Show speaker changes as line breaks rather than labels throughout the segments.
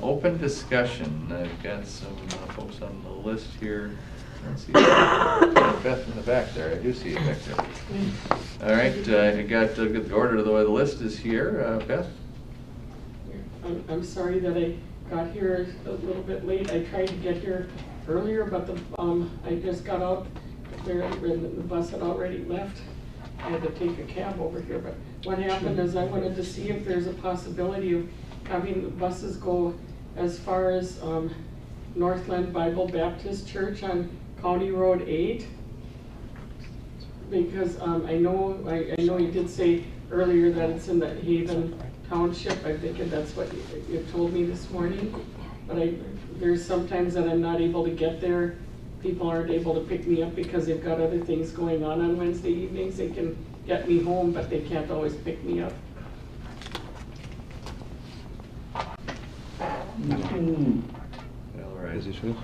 Open discussion. I've got some folks on the list here. Let's see. Beth in the back there. I do see you back there. All right. I got the order of the way the list is here. Beth?
I'm sorry that I got here a little bit late. I tried to get here earlier, but I just got out there and the bus had already left. I had to take a cab over here. But what happened is I wanted to see if there's a possibility of having the buses go as far as Northland Bible Baptist Church on County Road 8. Because I know you did say earlier that it's in the Haven Township. I think that's what you told me this morning. But there's sometimes that I'm not able to get there. People aren't able to pick me up because they've got other things going on Wednesday evenings. They can get me home, but they can't always pick me up.
All right.
Is it true?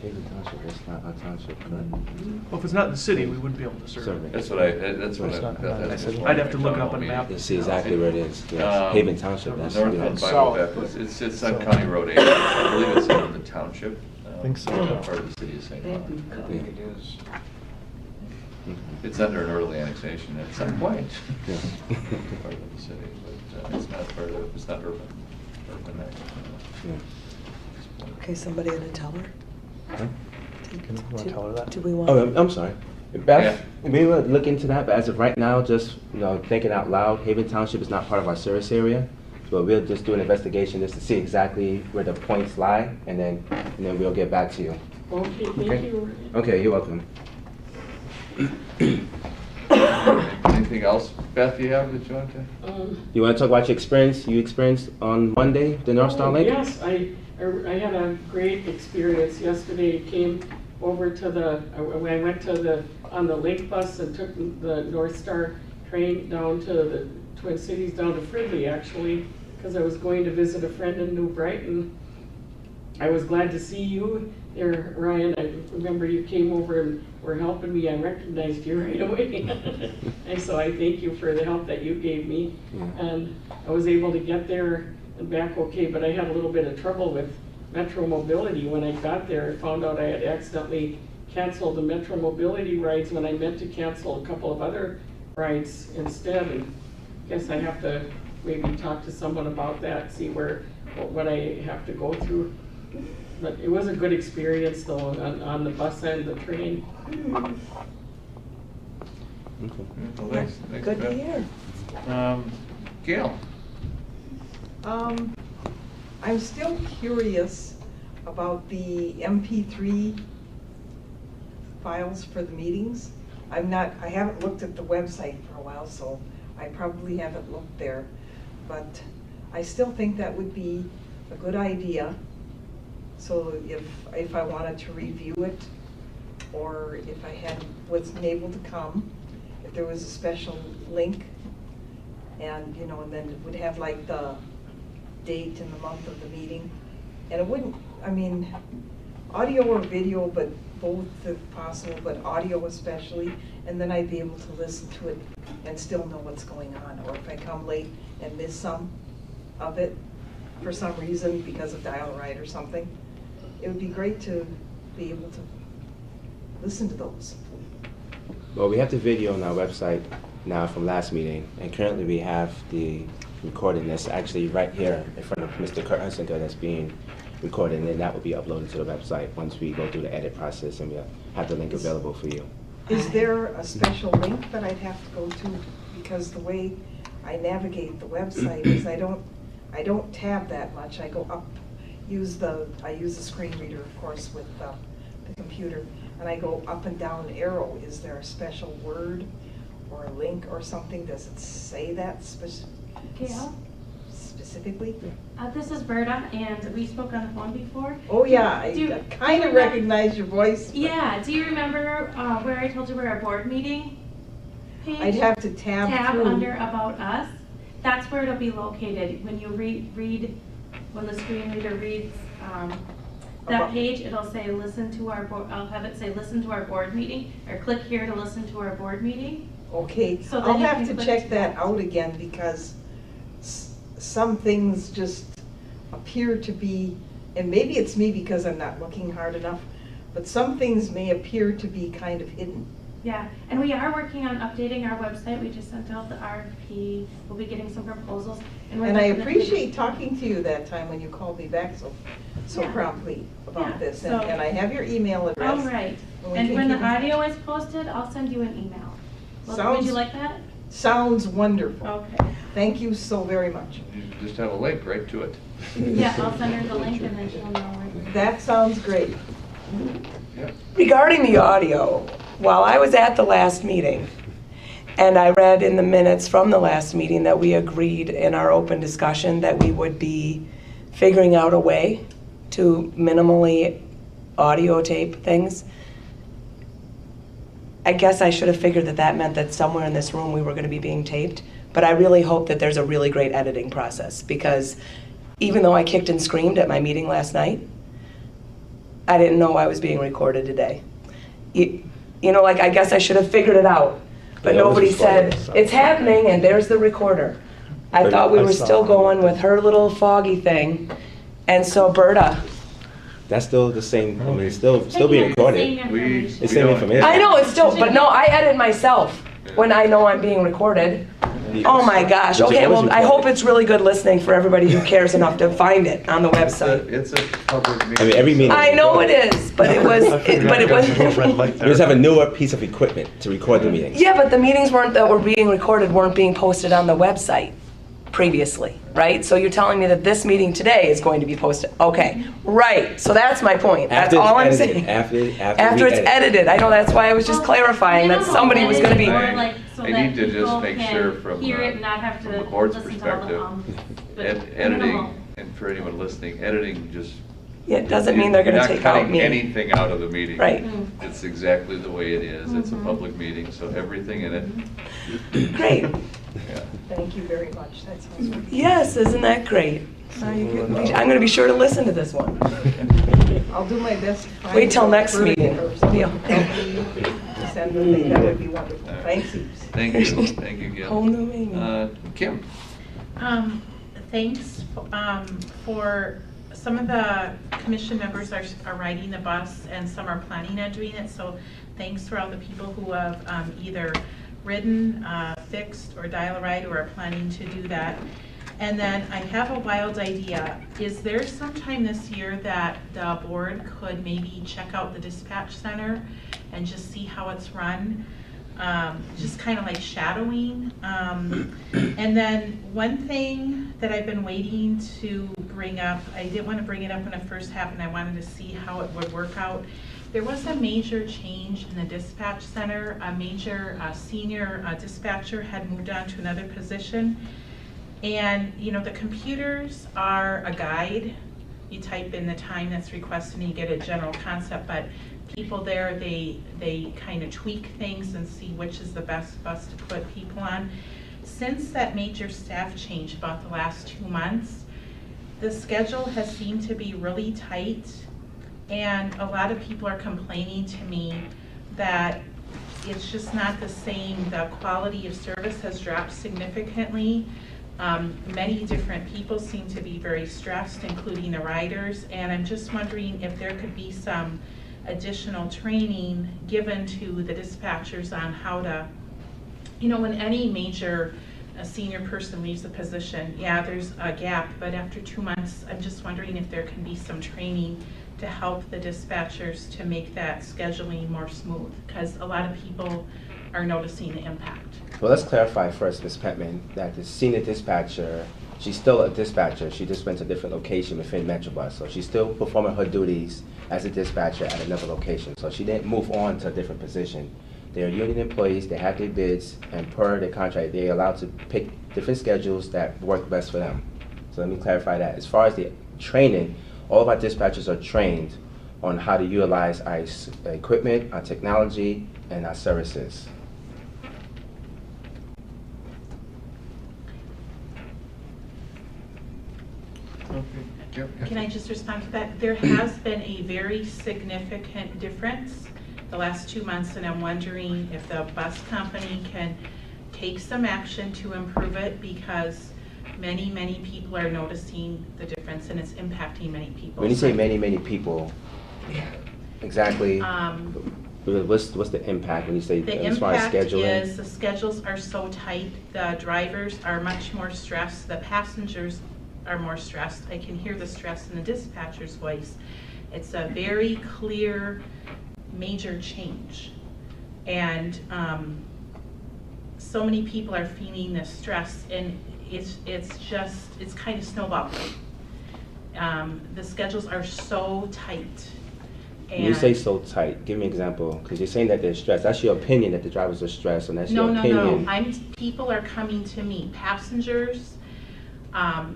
Haven Township, that's not our township, correct?
Well, if it's not in the city, we wouldn't be able to serve
Certainly.
it.
That's what I
It's not-
I'd have to look up on a map.
You'll see exactly where it is. Yes. Haven Township, that's, you know,
Northland Bible Baptist. It's on County Road 8. I believe it's in the township.
I think so.
Not part of the city of St. Paul.
I think it is.
It's under an early annexation at some point.
Yeah.
Part of the city, but it's not part of, it's not urban.
Yeah.
Okay, somebody gonna tell her?
Huh?
Can you wanna tell her that?
Do we want?
Oh, I'm sorry. Beth, we will look into that, but as of right now, just, you know, thinking out loud, Haven Township is not part of our service area. So we'll just do an investigation just to see exactly where the points lie, and then we'll get back to you.
Okay, thank you.
Okay, you're welcome.
Anything else, Beth, you have that you want to?
You want to talk about your experience you experienced on Monday, the North Star Link?
Yes, I had a great experience yesterday. I came over to I went on the link bus and took the North Star train down to the Twin Cities, down to Fridley actually, because I was going to visit a friend in New Brighton. I was glad to see you there, Ryan. I remember you came over and were helping me. I recognized you right away. And so I thank you for the help that you gave me.
Yeah.
And I was able to get there and back okay, but I had a little bit of trouble with Metro Mobility. When I got there, I found out I had accidentally canceled the Metro Mobility rides when I meant to cancel a couple of other rides instead. And I guess I have to maybe talk to someone about that, see what I have to go through. But it was a good experience though, on the bus and the train.
Okay.
Well, thanks,
Good to
Beth.
hear.
Gail?
I'm still curious about the MP3 files for the meetings. I haven't looked at the website for a while, so I probably haven't looked there. But I still think that would be a good idea. So if I wanted to review it, or if I wasn't able to come, if there was a special link, and and then it would have like the date and the month of the meeting, and it wouldn't, audio or video, but both if possible, but audio especially, and then I'd be able to listen to it and still know what's going on. Or if I come late and miss some of it for some reason because of dial right or something, it would be great to be able to listen to those.
Well, we have the video on our website now from last meeting, and currently we have the recording that's actually right here in front of Mr. Kurt Hunsinger that's being recorded, and then that will be uploaded to the website once we go through the edit process and we'll have the link available for you.
Is there a special link that I'd have to go to? Because the way I navigate the website is I don't tab that much. I go up, I use the screen reader, of course, with the computer, and I go up and down arrow. Is there a special word or a link or something? Does it say that
Gail?
specifically?
This is Berta, and we spoke on the phone before.
Oh yeah, I
Do
kind
you
of recognize your voice. but
Yeah, do you remember where I told you where our board meeting page?
I'd have to tab through.
under About Us. That's where it'll be located. When you read when the screen reader reads that page, it'll say listen to our board. I'll have it say listen to our board meeting, or click here to listen to our board meeting.
Okay,
So then
I'll
you
have
can
to
click
check
to
that
that.
out again because some things just appear to be, and maybe it's me because I'm not looking hard enough, but some things may appear to be kind of hidden.
Yeah, and we are working on updating our website. We just sent out the RFP. We'll be getting some proposals. we're
And I
definitely-
appreciate talking to you that time when you called me back so
Yeah.
promptly about
Yeah,
this.
so-
And I have your email address.
All right.
we
And
can
when the
keep in touch.
audio is posted, I'll send you an email. Would
Sounds-
you like that?
Sounds wonderful.
Okay.
Thank you so very much.
You just have a link right to it.
Yeah, I'll send her the link and then she'll know where.
That sounds great.
Yeah.
Regarding the audio, while I was at the last meeting, and I read in the minutes from the last meeting that we agreed in our open discussion that we would be figuring out a way to minimally audio tape things. I guess I should have figured that that meant that somewhere in this room we were going to be being taped, but I really hope that there's a really great editing process, because even though I kicked and screamed at my meeting last night, I didn't know I was being recorded today. You know, like, I guess I should have figured it out, but
Yeah, it was
nobody said,
recorded, so.
it's happening and there's the recorder. I
But
thought we
I
were
saw
still
it.
going with her little foggy thing, and so Berta,
That's still the same, I mean, it's still being
Taking the
recorded.
same
We-
information.
It's
We
same
don't-
information.
I know it's still, but no, I edit myself when I know I'm being recorded. Oh my gosh,
But you're
okay,
always
well, I hope
recorded.
it's really good listening for everybody who cares enough to find it on the website.
It's a public meeting.
I mean, every meeting-
I know it is, but it was, but it was.
We just have a newer piece of equipment to record the meetings.
Yeah, but the meetings that were being recorded weren't being posted on the website previously, right? So you're telling me that this meeting today is going to be posted? Okay, right, so that's my point, that's
After it's
all I'm
edited,
saying.
After
It's edited, I know, that's why I was just
Well,
clarifying
you
that
know,
somebody was gonna be.
editing or, like, so
I
that
need to just
people
make
can
sure from,
hear it and not have
from
to
the board's
listen to all the
perspective,
but
editing,
minimal.
and for anyone listening, editing just.
Yeah, it doesn't mean they're gonna take out
You're not
me.
cutting anything out of the meeting.
Right.
Mm.
It's exactly the way it is. It's a
Mhm.
public meeting, so everything in it.
Great,
Yeah.
Thank you very much. That sounds wonderful.
yes, isn't that great? I'm gonna be sure to listen to this one.
I'll do my best to find.
Wait till
some
next
version
meeting.
or something
Yeah.
to send the thing. That would be wonderful.
All right.
Thanks heaps.
Thank you, thank you, Gil.
Whole new meaning.
Kim?
Thanks for, some of the commission members are riding the bus and some are planning on doing it. So thanks for all the people who have either ridden, fixed, or dial-a-ride or are planning to do that. And then I have a wild idea. Is there some time this year that the board could maybe check out the dispatch center and just see how it's run? Just kind of like shadowing. And then one thing that I've been waiting to bring up, I didn't want to bring it up when it first happened, I wanted to see how it would work out. There was a major change in the dispatch center. A major senior dispatcher had moved on to another position. And, you know, the computers are a guide. You type in the time that's requested and you get a general concept, but people there, they kind of tweak things and see which is the best bus to put people on. Since that major staff change about the last 2 months, the schedule has seemed to be really tight, and a lot of people are complaining to me that it's just not the same. The quality of service has dropped significantly. Many different people seem to be very stressed, including the riders, and I'm just wondering if there could be some additional training given to the dispatchers on how to, you know, when any major senior person leaves a position, yeah, there's a gap, but after 2 months, I'm just wondering if there can be some training to help the dispatchers to make that scheduling more smooth, because a lot of people are noticing the impact.
Well, let's clarify first, Ms. Petman, that the senior dispatcher, she's still a dispatcher. She just went to a different location within Metrobus. So she's still performing her duties as a dispatcher at another location. So she didn't move on to a different position. They are union employees, they have their bids, and per their contract, they're allowed to pick different schedules that work best for them. So let me clarify that. As far as the training, all of our dispatchers are trained on how to utilize our equipment, our technology, and our services.
Can I just respond to that? There has been a very significant difference the last 2 months, and I'm wondering if the bus company can take some action to improve it, because Many, many people are noticing the difference, and it's impacting many people.
When you say many, many people, exactly, what's the impact when you say
The
as far as
impact
scheduling?
is the schedules are so tight, the drivers are much more stressed, the passengers are more stressed. I can hear the stress in the dispatcher's voice. It's a very clear, major change. And so many people are feeling this stress, and it's kind of snowballing. The schedules are so tight.
When you say so tight, give me an example, because you're saying that they're stressed. That's your opinion that the drivers are stressed, and that's your opinion.
No. People are coming to me, passengers.
Why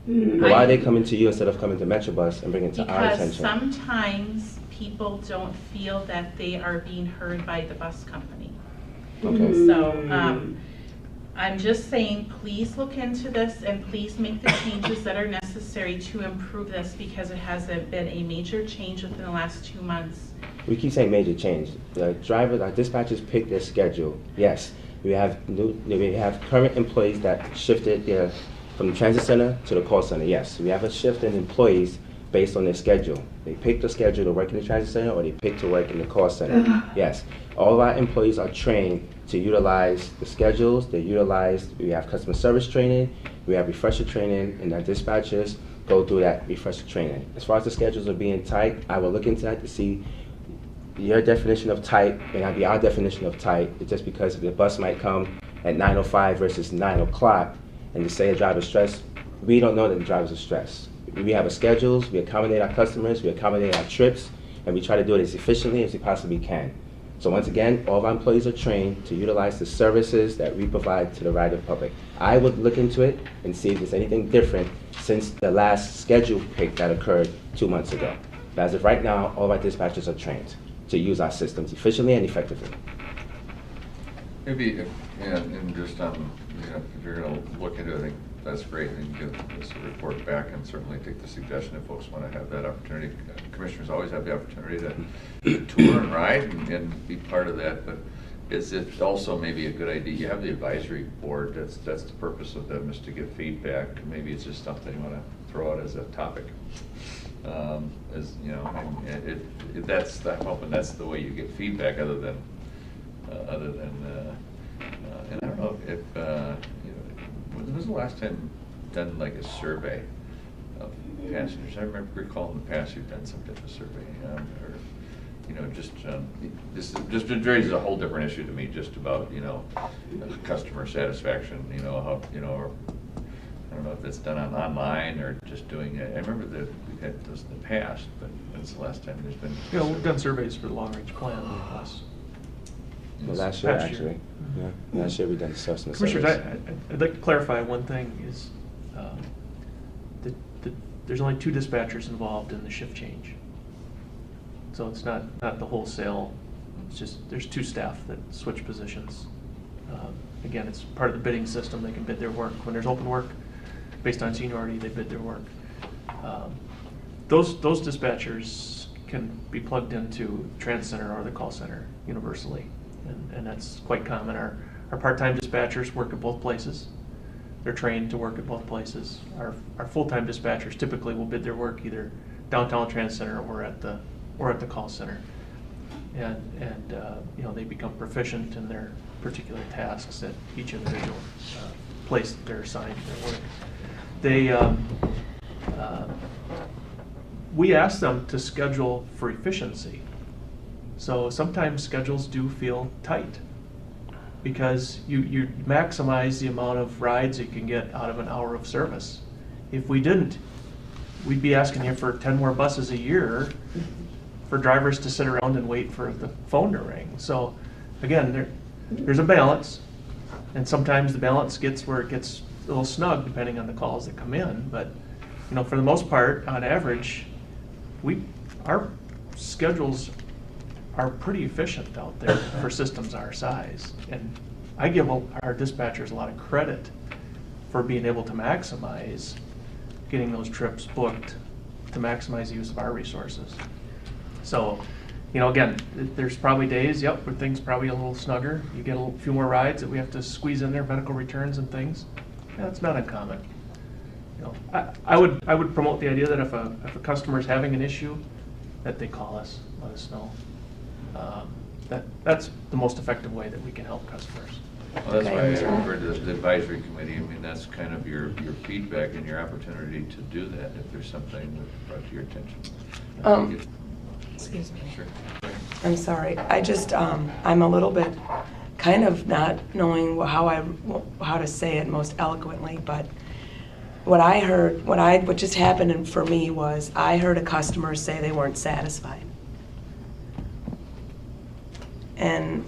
are they coming to you instead of coming to Metrobus and bringing it to our attention?
Because sometimes people don't feel that they are being heard by the bus company.
Okay.
So I'm just saying, please look into this and please make the changes that are necessary to improve this, because it has been a major change within the last 2 months.
We keep saying major change. The drivers, our dispatchers pick their schedule. Yes, we have current employees that shifted from the transit center to the call center. Yes, we have a shift in employees based on their schedule. They pick the schedule to work in the transit center, or they pick to work in the call center. Yes, all of our employees are trained to utilize the schedules. We have customer service training, we have refresher training, and our dispatchers go through that refresher training. As far as the schedules are being tight, I will look into that to see your definition of tight may not be our definition of tight. It's just because the bus might come at 9:05 versus 9 o'clock, and to say a driver's stressed, we don't know that the drivers are stressed. We have our schedules, we accommodate our customers, we accommodate our trips, and we try to do it as efficiently as we possibly can. So once again, all of our employees are trained to utilize the services that we provide to the rider public. I would look into it and see if there's anything different since the last schedule pick that occurred 2 months ago. But as of right now, all of our dispatchers are trained to use our systems efficiently and effectively.
Maybe, and just, if you're gonna look into it, I think that's great, and give us a report back, and certainly take the suggestion if folks wanna have that opportunity. Commissioners always have the opportunity to tour and ride and be part of that, but is it also maybe a good idea, you have the advisory board, that's the purpose of them, is to give feedback. Maybe it's just something you wanna throw out as a topic. I'm hoping that's the way you get feedback, other than, and I don't know if, when was the last time done like a survey of passengers? I remember recalling in the past you've done some type of survey, this raises a whole different issue to me, just about, customer satisfaction, how, or, I don't know if it's done online or just doing it. I remember that we've had those in the past, but when's the last time there's been?
Yeah, we've done surveys for the long-range plan last
Last year,
past year.
actually. Yeah, last year we done assessment
Commissioners,
surveys.
I'd like to clarify one thing, is that there's only 2 dispatchers involved in the shift change. So it's not the wholesale, it's just, there's 2 staff that switch positions. Again, it's part of the bidding system, they can bid their work. When there's open work, based on seniority, they bid their work. Those dispatchers can be plugged into transit center or the call center universally, and that's quite common. Our part-time dispatchers work at both places. They're trained to work at both places. Our full-time dispatchers typically will bid their work either downtown transit center or at the call center, and they become proficient in their particular tasks at each individual place that they're assigned their work. We ask them to schedule for efficiency. So sometimes schedules do feel tight, because you maximize the amount of rides you can get out of an hour of service. If we didn't, we'd be asking you for 10 more buses a year for drivers to sit around and wait for the phone to ring. So again, there's a balance, and sometimes the balance gets where it gets a little snug depending on the calls that come in. But for the most part, on average, our schedules are pretty efficient out there for systems our size. And I give our dispatchers a lot of credit for being able to maximize getting those trips booked, to maximize the use of our resources. So, again, there's probably days, where things probably a little snugger. You get a few more rides that we have to squeeze in there, medical returns and things. That's not uncommon. You know, I would promote the idea that if a customer is having an issue, that they call us, let us know. That's the most effective way that we can help customers.
Well, that's why I
Okay.
referred to the advisory committee. I mean, that's kind of your feedback and your opportunity to do that if there's something that's brought to your attention.
Excuse me.
Sure.
I'm sorry. I just, I'm a little bit kind of not knowing how to say it most eloquently, but what I heard, what just happened for me was I heard a customer say they weren't satisfied. And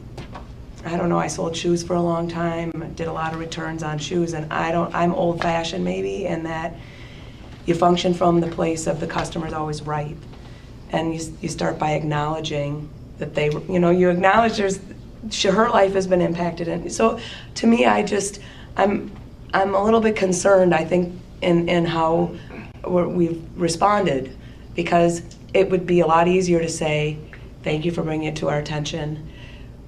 I don't know, I sold shoes for a long time, did a lot of returns on shoes, and I'm old fashioned maybe in that you function from the place of the customer's always right. And you start by acknowledging that you acknowledge her life has been impacted. And so to me, I'm a little bit concerned, I think, in how we've responded, because it would be a lot easier to say, thank you for bringing it to our attention.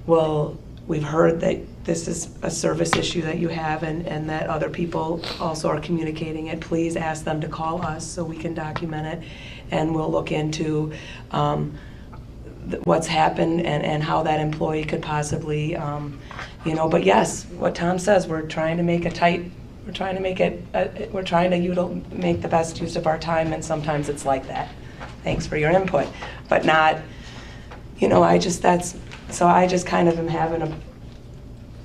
Well, we've heard that this is a service issue that you have and that other people also are communicating it. Please ask them to call us so we can document it, and we'll look into what's happened and how that employee could possibly, but yes, what Tom says, we're trying to make make the best use of our time, and sometimes it's like that. Thanks for your input, but not, I just kind of am having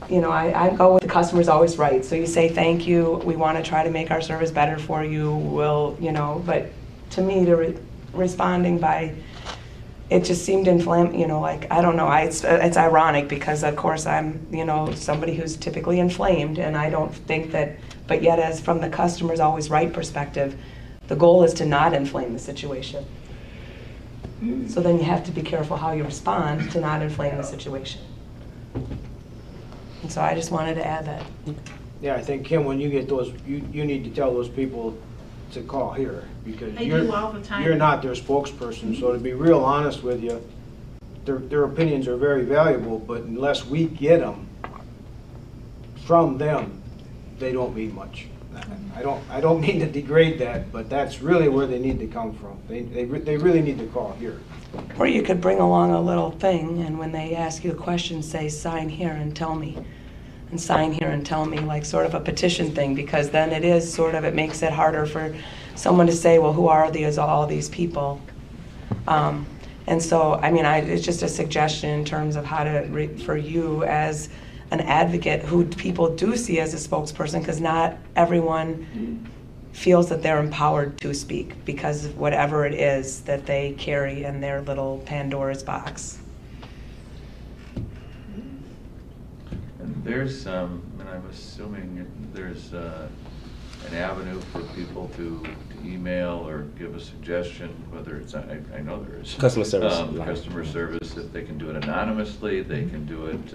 I go with the customer's always right. So you say, thank you, we want to try to make our service better for you, but to me, responding by, it just seemed I don't know, it's ironic because of course I'm, somebody who's typically inflamed, and I don't think that, but yet as from the customer's always right perspective, the goal is to not inflame the situation. So then you have to be careful how you respond to not inflame the situation. And so I just wanted to add that.
Yeah, I think, Kim, when you get those, you need to tell those people to call here, because
I do all the time.
you're not their spokesperson. So to be real honest with you, their opinions are very valuable, but unless we get them from them, they don't mean much. I don't mean to degrade that, but that's really where they need to come from. They really need to call here.
Or you could bring along a little thing, and when they ask you a question, say, sign here and tell me. And sign here and tell me, like sort of a petition thing, because then it makes it harder for someone to say, well, who are all these people? And so, it's just a suggestion in terms of how for you as an advocate who people do see as a spokesperson, because not everyone feels that they're empowered to speak because of whatever it is that they carry in their little Pandora's box.
And there's, and I'm assuming there's an avenue for people to email or give a suggestion, whether it's, I know there is.
Customer service.
Customer service, if they can do it anonymously, they can do it.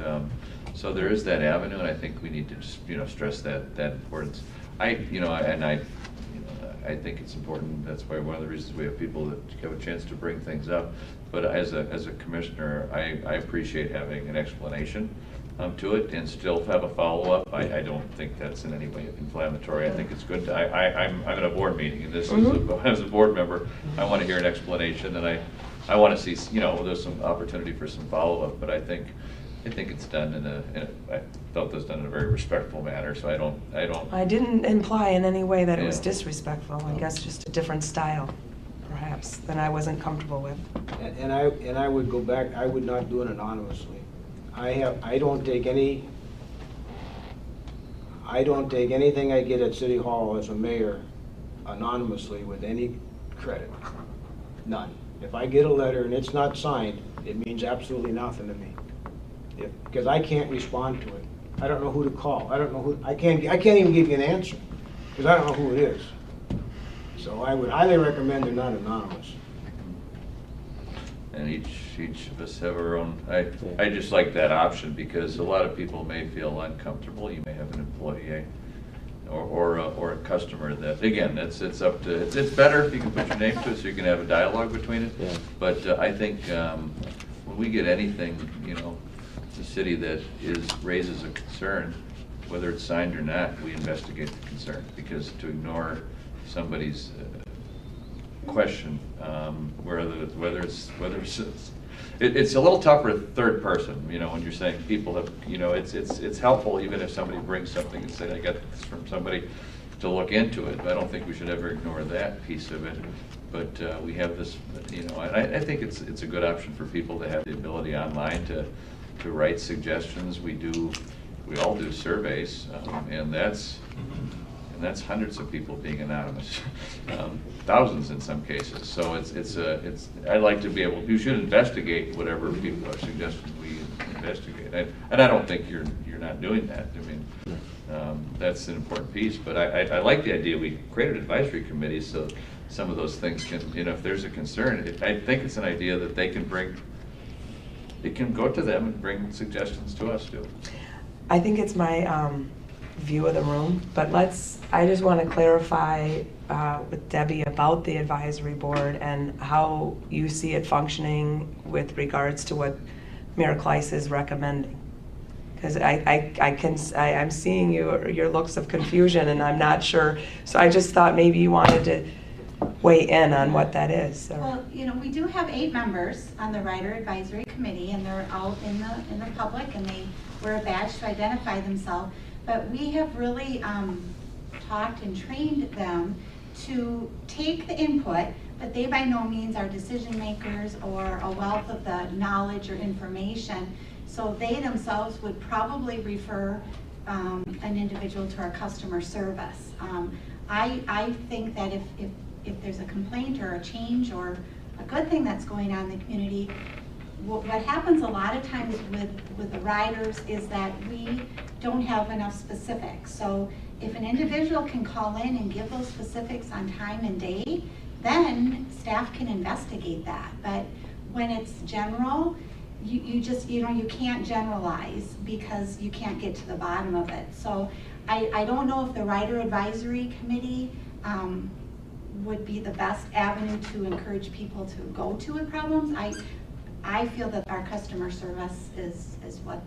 So there is that avenue, and I think we need to just, stress that importance. I think it's important. That's why one of the reasons we have people that have a chance to bring things up. But as a commissioner, I appreciate having an explanation to it and still have a follow-up. I don't think that's in any way inflammatory. I think it's good. I'm in a board meeting, and this is as a board member, I want to hear an explanation, and I want to see, there's some opportunity for some follow-up. But I think it's done I felt it was done in a very respectful manner. So
I didn't imply in any way that it was
Yeah.
disrespectful. I guess just a different style, perhaps, that I wasn't comfortable with.
And I would go back. I would not do it anonymously. I don't take anything I get at City Hall as a mayor anonymously with any credit. None. If I get a letter and it's not signed, it means absolutely nothing to me. Because I can't respond to it. I don't know who to call. I don't know who. I can't even give you an answer because I don't know who it is. So I would highly recommend they're not anonymous.
And each of us have our own. I just like that option because a lot of people may feel uncomfortable. You may have an employee or a customer that, again, it's up to. It's better if you can put your name to it so you can have a dialogue between it.
Yeah.
But I think when we get anything, the city that raises a concern, whether it's signed or not, we investigate the concern, because to ignore somebody's question, it's a little tougher third person, you know, when you're saying people have, you know, it's helpful even if somebody brings something and say, I got this from somebody, to look into it. But I don't think we should ever ignore that piece of it. But we have this, you know, and I think it's a good option for people to have the ability online to write suggestions. We all do surveys, and that's hundreds of people being anonymous, thousands in some cases. So I'd like to be able, you should investigate whatever people are suggesting we investigate. And I don't think you're not doing that. I mean, that's an important piece. But I like the idea we created advisory committees so some of those things can, you know, if there's a concern, I think it's an idea that they can bring, it can go to them and bring suggestions to us too.
I think it's my view of the room, but I just want to clarify with Debbie about the advisory board and how you see it functioning with regards to what Mayor Kleiss is recommending. Because I'm seeing your looks of confusion and I'm not sure, so I just thought maybe you wanted to weigh in on what that is. So.
Well, you know, we do have 8 members on the Rider Advisory Committee, and they're out in the public, and they wear a badge to identify themselves. But we have really talked and trained them to take the input, but they by no means are decision makers or a wealth of the knowledge or information. So they themselves would probably refer an individual to our customer service. I think that if there's a complaint or a change or a good thing that's going on in the community, what happens a lot of times with the riders is that we don't have enough specifics. So if an individual can call in and give those specifics on time and day, then staff can investigate that. But when it's general, you just, you know, you can't generalize because you can't get to the bottom of it. So I don't know if the Rider Advisory Committee would be the best avenue to encourage people to go to with problems. I feel that our customer service is what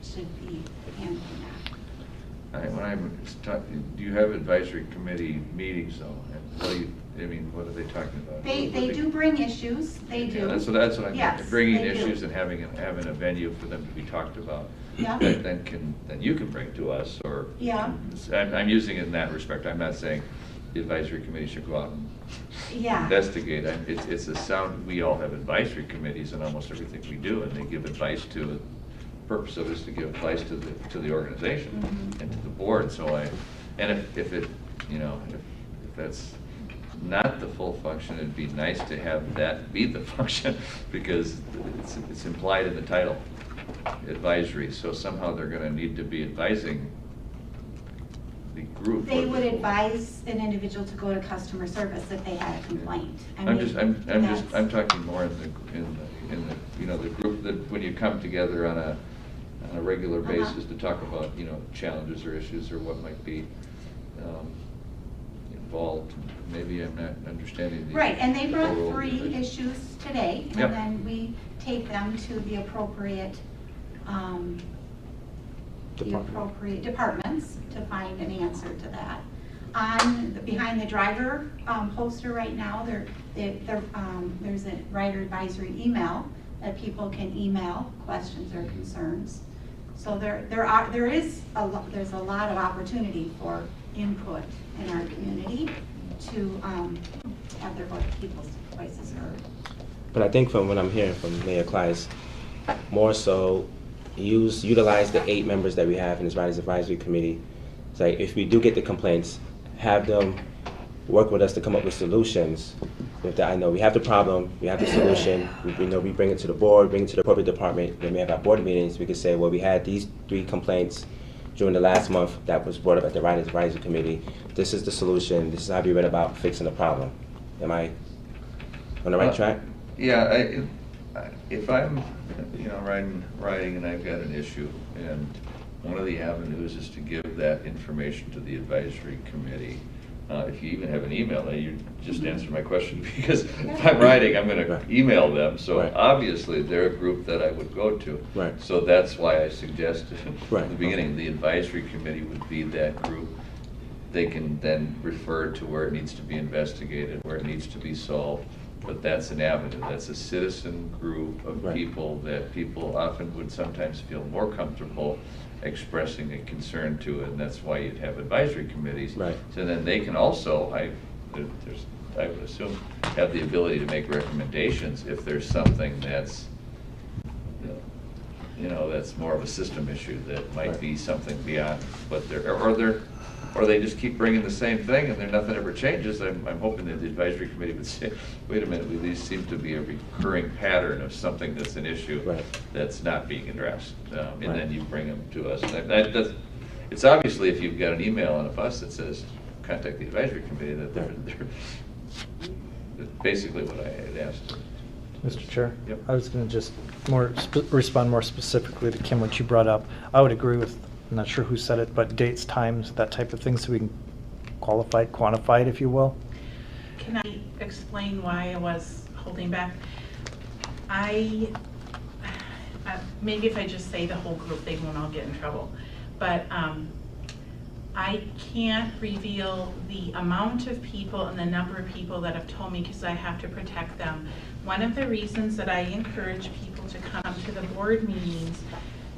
should be handling that.
Do you have advisory committee meetings though? What are they talking about?
They do bring issues. They do.
That's what I mean.
Yes,
bringing
they
issues
do.
and having a venue for them to be talked about.
Yeah.
That then you can bring to us, or
Yeah.
I'm using it in that respect. I'm not saying the advisory committee should go out and investigate. It's a sound. We all have advisory committees in almost everything we do, and they give advice to. The purpose of it is to give advice to the organization and to the board. So if that's not the full function, it'd be nice to have that be the function because it's implied in the title, advisory. So somehow they're going to need to be advising the group.
They would advise an individual to go to customer service if they had a complaint.
I'm talking more in the group that when you come together on a regular basis to talk about challenges or issues or what might be involved. Maybe I'm not understanding the
right, and they brought
role of
3
the
issues today, and
Yep.
then we take them to the appropriate departments to find an answer to that. Behind the driver poster right now, there's a rider advisory email that people can email questions or concerns. So there's a lot of opportunity for input in our community to have their people's voices heard.
But I think from what I'm hearing from Mayor Kleiss, more so utilize the 8 members that we have in this Riders Advisory Committee. It's like if we do get the complaints, have them work with us to come up with solutions. I know we have the problem, we have the solution, we bring it to the board, bring it to the appropriate department, then we have our board meetings, we could say, well, we had these 3 complaints during the last month that was brought up at the Riders Advisory Committee. This is the solution, this is how we went about fixing the problem. Am I on the right track?
Yeah, if I'm riding and I've got an issue, and one of the avenues is to give that information to the advisory committee, If you even have an email, you just answered my question, because if I'm writing, I'm gonna
Right.
email them, so
Right.
obviously they're a group that I would go to.
Right.
So that's why I suggested
Right.
in the beginning, the advisory committee would be that group. They can then refer to where it needs to be investigated, where it needs to be solved, but that's an avenue. That's a citizen group of
Right.
people that people often would sometimes feel more comfortable expressing a concern to, and that's why you'd have advisory committees.
Right.
So then they can also, I would assume, have the ability to make recommendations if there's something that's, that's more of a system issue that might
Right.
be something beyond what or they just keep bringing the same thing and nothing ever changes. I'm hoping that the advisory committee would say, wait a minute, these seem to be a recurring pattern of something that's an issue
Right.
that's not being addressed. And
Right.
then you bring them to us. It's obviously, if you've got an email on a bus that says, contact the advisory committee, that they're that's basically what I had asked.
Mr. Chair?
Yep.
I was going to just respond more specifically to Kim, what you brought up. I would agree with, I'm not sure who said it, but dates, times, that type of thing, so we can quantify it, if you will.
Can I explain why I was holding back? Maybe if I just say the whole group, they won't all get in trouble. But I can't reveal the amount of people and the number of people that have told me, because I have to protect them. One of the reasons that I encourage people to come to the board meetings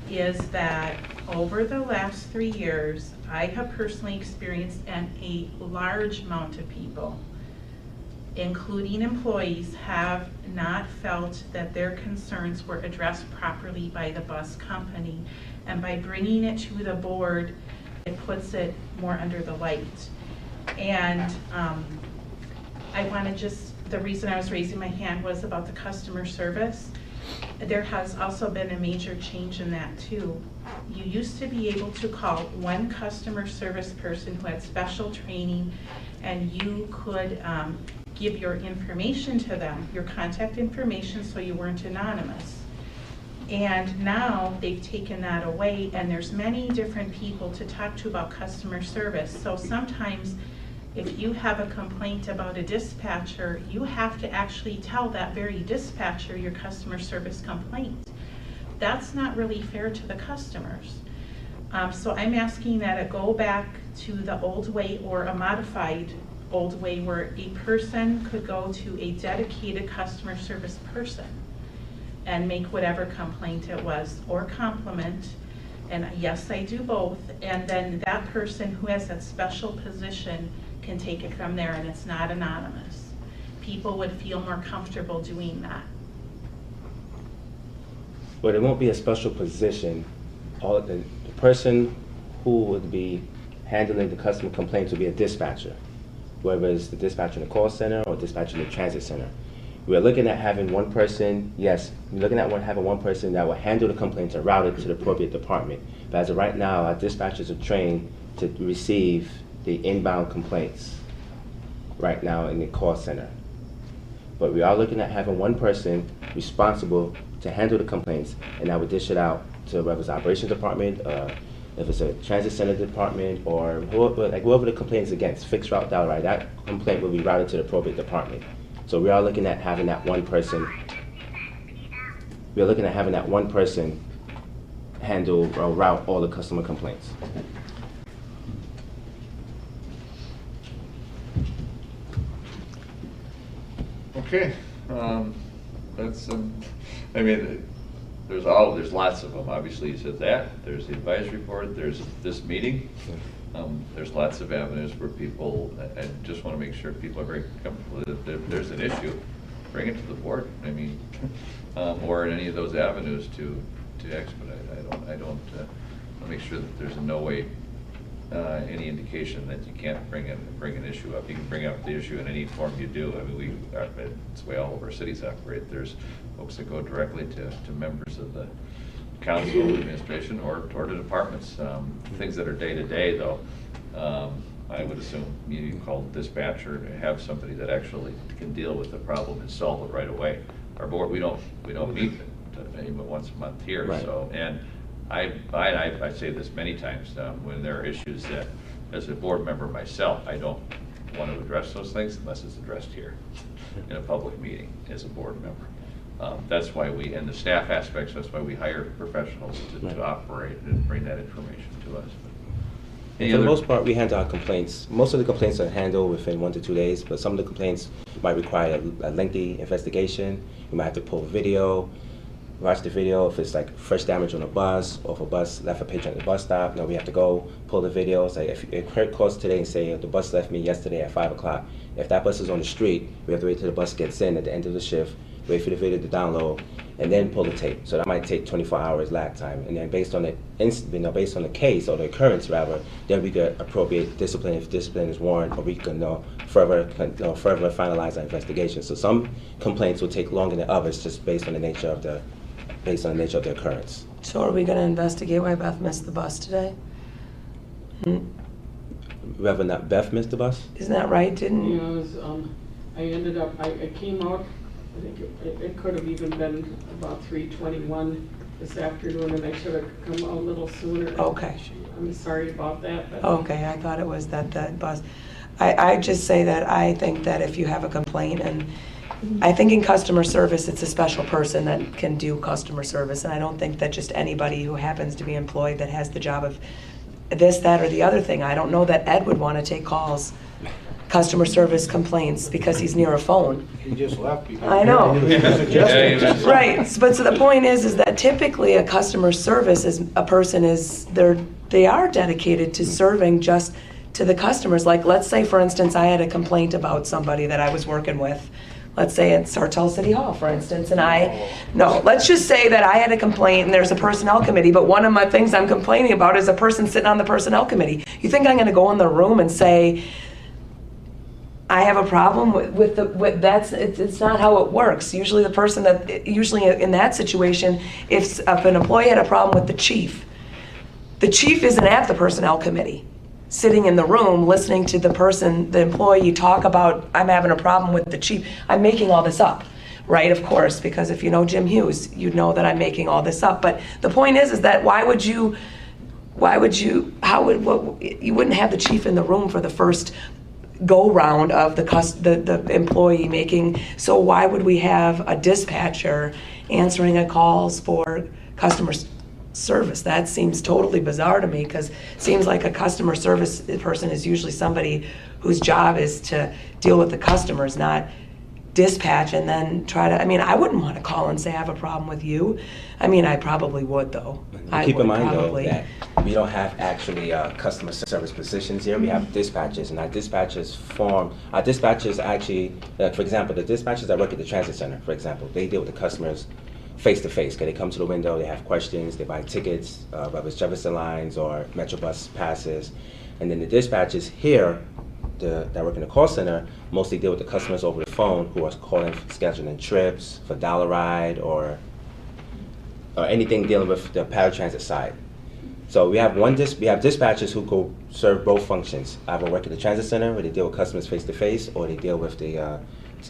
is that over the last 3 years, I have personally experienced a large amount of people, including employees, have not felt that their concerns were addressed properly by the bus company. And by bringing it to the board, it puts it more under the light. And I want to the reason I was raising my hand was about the customer service. There has also been a major change in that too. You used to be able to call one customer service person who had special training, and you could give your information to them, your contact information, so you weren't anonymous. And now they've taken that away, and there's many different people to talk to about customer service. So sometimes if you have a complaint about a dispatcher, you have to actually tell that very dispatcher your customer service complaint. That's not really fair to the customers. So I'm asking that it go back to the old way, or a modified old way, where a person could go to a dedicated customer service person and make whatever complaint it was, or compliment. And yes, I do both. And then that person who has that special position can take it from there, and it's not anonymous. People would feel more comfortable doing that.
But it won't be a special position. The person who would be handling the customer complaints would be a dispatcher, whether it's the dispatcher in the call center or dispatcher in the transit center. We're looking at having one person, yes, we're looking at having one person that will handle the complaints and route it to the appropriate department. But as of right now, our dispatchers are trained to receive the inbound complaints right now in the call center. But we are looking at having one person responsible to handle the complaints, and that would dish it out to whether it's the operations department, if it's a transit center department, or whoever the complaint is against, fixed route dial, right? That complaint will be routed to the appropriate department. So we are looking at having that one person. We are looking at having that one person handle or route all the customer complaints.
Okay, that's, there's lots of them. Obviously, you said that. There's the advisory board, there's this meeting. There's lots of avenues where people, I just want to make sure people are very comfortable that if there's an issue, bring it to the board. Or in any of those avenues to expedite. I don't want to make sure that there's in no way any indication that you can't bring an issue up. You can bring up the issue in any form you do. It's the way all of our cities operate. There's folks that go directly to members of the council, administration, or to departments. Things that are day-to-day, though, I would assume you call dispatcher to have somebody that actually can deal with the problem and solve it right away. Our board, we don't meet but once a month here.
Right.
So, and I say this many times, when there are issues that, as a board member myself, I don't want to address those things unless it's addressed here in a public meeting as a board member. That's why we, and the staff aspects, that's why we hire professionals to operate and bring that information to us.
For the most part, we handle our complaints. Most of the complaints are handled within 1 to 2 days, but some of the complaints might require a lengthy investigation. You might have to pull video, watch the video if it's like fresh damage on a bus, or if a bus left a patient at the bus stop. No, we have to go pull the video. Say if Kurt calls today and say the bus left me yesterday at 5 o'clock, if that bus is on the street, we have to wait till the bus gets in at the end of the shift, wait for the video to download, and then pull the tape. So that might take 24 hours lag time. And then based on the based on the case or the occurrence rather, then we could appropriate discipline if discipline is warranted, or we can further finalize our investigation. So some complaints will take longer than others just based on the nature of the occurrence.
So are we going to investigate why Beth missed the bus today?
Reverend Beth missed the bus?
Isn't that right? Didn't
Yeah, it was, I ended up, I came out, I think it could have even been about 3:21 this afternoon, and I should have come a little sooner.
Okay.
I'm sorry about that. But
Okay, I thought it was that bus. I just say that I think that if you have a complaint, and I think in customer service, it's a special person that can do customer service, and I don't think that just anybody who happens to be employed that has the job of this, that, or the other thing. I don't know that Ed would want to take calls, customer service complaints, because he's near a phone.
He just left because.
I know.
Suggested.
Right, but so the point is that typically a customer service is, a person is, they are dedicated to serving just to the customers. Like, let's say, for instance, I had a complaint about somebody that I was working with. Let's say at Sartell City Hall, for instance, and let's just say that I had a complaint and there's a personnel committee, but one of my things I'm complaining about is a person sitting on the personnel committee. You think I'm gonna go in the room and say, I have a problem with it's not how it works. Usually in that situation, if an employee had a problem with the chief isn't at the personnel committee, sitting in the room, listening to the employee talk about, I'm having a problem with the chief. I'm making all this up, right? Of course, because if you know Jim Hughes, you'd know that I'm making all this up. But the point is that you wouldn't have the chief in the room for the first go round of the employee making, so why would we have a dispatcher answering a calls for customer service? That seems totally bizarre to me, because it seems like a customer service person is usually somebody whose job is to deal with the customers, not dispatch and then try to, I wouldn't want to call and say I have a problem with you. I probably would, though.
Keep in mind, though, that we don't have actually customer service positions here. We have dispatchers, and our dispatchers actually, for example, the dispatchers that work at the transit center, for example, they deal with the customers face to face. They come to the window, they have questions, they buy tickets, whether it's Jefferson Lines or Metrobus passes. And then the dispatchers here that work in the call center mostly deal with the customers over the phone who are calling, scheduling trips for dollar ride or anything dealing with the paratransit side. So we have dispatchers who go serve both functions. Either work at the transit center where they deal with customers face to face, or they deal with the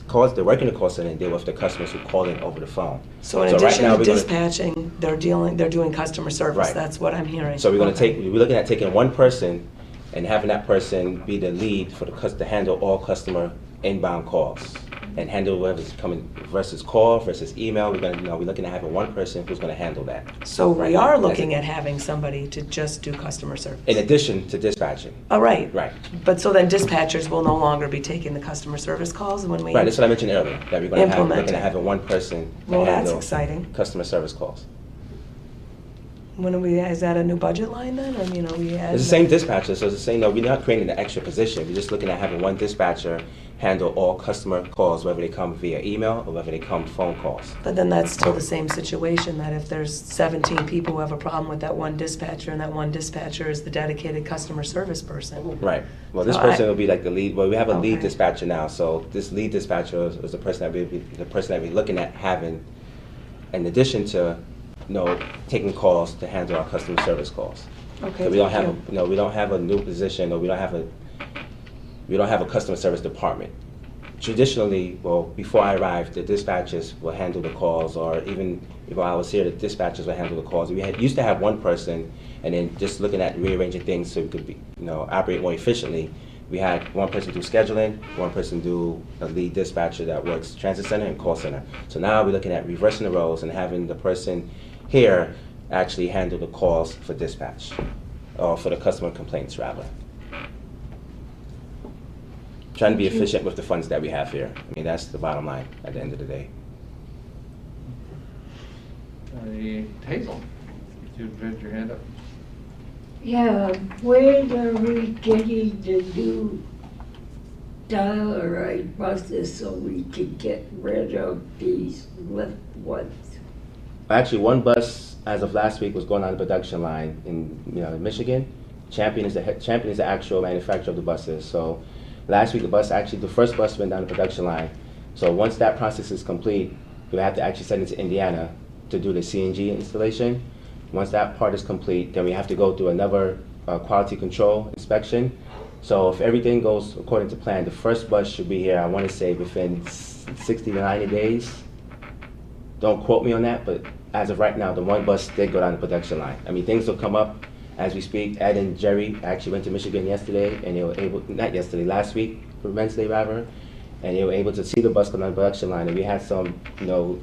calls. They work in the call center and deal with the customers who call in over the phone.
So in addition to dispatching, they're doing customer service.
Right.
That's what I'm hearing.
So we're looking at taking one person and having that person be the lead for to handle all customer inbound calls and handle whether it's coming versus call versus email. We're looking at having one person who's going to handle that.
So we are looking at having somebody to just do customer service.
In addition to dispatching.
Oh, right.
Right.
But so then dispatchers will no longer be taking the customer service calls when we
Right, that's what I mentioned earlier, that we're going to looking at having one person to
Well, that's
handle
exciting.
customer service calls.
Is that a new budget line then?
It's the same dispatcher, so it's the same. No, we're not creating an extra position. We're just looking at having one dispatcher handle all customer calls, whether they come via email or whether they come phone calls.
But then that's still the same situation, that if there's 17 people who have a problem with that one dispatcher, and that one dispatcher is the dedicated customer service person.
Right. Well, this person will be like the lead. Well, we have a lead dispatcher now, so this lead dispatcher is the person that we're looking at having, in addition to taking calls to handle our customer service calls.
Okay.
So we don't have a new position, or we don't have a customer service department. Traditionally, before I arrived, the dispatchers will handle the calls, or even while I was here, the dispatchers will handle the calls. We used to have one person, and then just looking at rearranging things so we could operate more efficiently. we had one person do scheduling, one person do a lead dispatcher that works transit center and call center. So now we're looking at reversing the roles and having the person here actually handle the calls for dispatch, or for the customer complaints rather. Trying to be efficient with the funds that we have here. I mean, that's the bottom line at the end of the day.
Hazel, you had your hand up.
Yeah, when are we getting the new dial-a-ride buses so we can get rid of these lift ones?
Actually, one bus as of last week was going on the production line in Michigan. Champion is the actual manufacturer of the buses. So last week the first bus went down the production line. So once that process is complete, we have to actually send it to Indiana to do the CNG installation. Once that part is complete, then we have to go through another quality control inspection. So if everything goes according to plan, the first bus should be here, I want to say within 60 to 90 days. Don't quote me on that, but as of right now, the one bus did go down the production line. I mean, things will come up as we speak. Ed and Jerry actually went to Michigan yesterday, and they were able, not yesterday, last week, for Wednesday rather, and they were able to see the bus go down the production line. And we had some,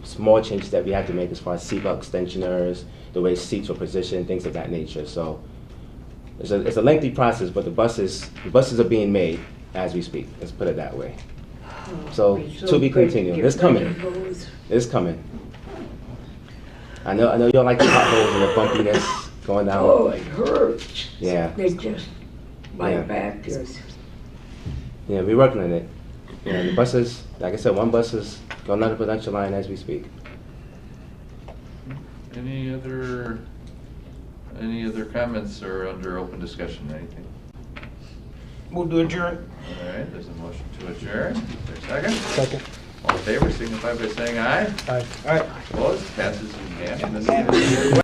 small changes that we had to make as far as seatbelt extensioners, the way seats were positioned, things of that nature. So it's a lengthy process, but the buses are being made as we speak. Let's put it that way. So to be continued. It's coming. It's coming. I know you don't like the potholes and the bumpiness going down.
Oh, it hurts.
Yeah.
My back is.
Yeah, we're working on it. Yeah, the buses, like I said, one bus is going down the production line as we speak.
Any other comments or under open discussion, anything?
Move to adjourn.
All right, there's a motion to adjourn. Is there a second?
Second.
All in favor, signify by saying aye.
Aye.
All right.
Opposed, passes unanimously.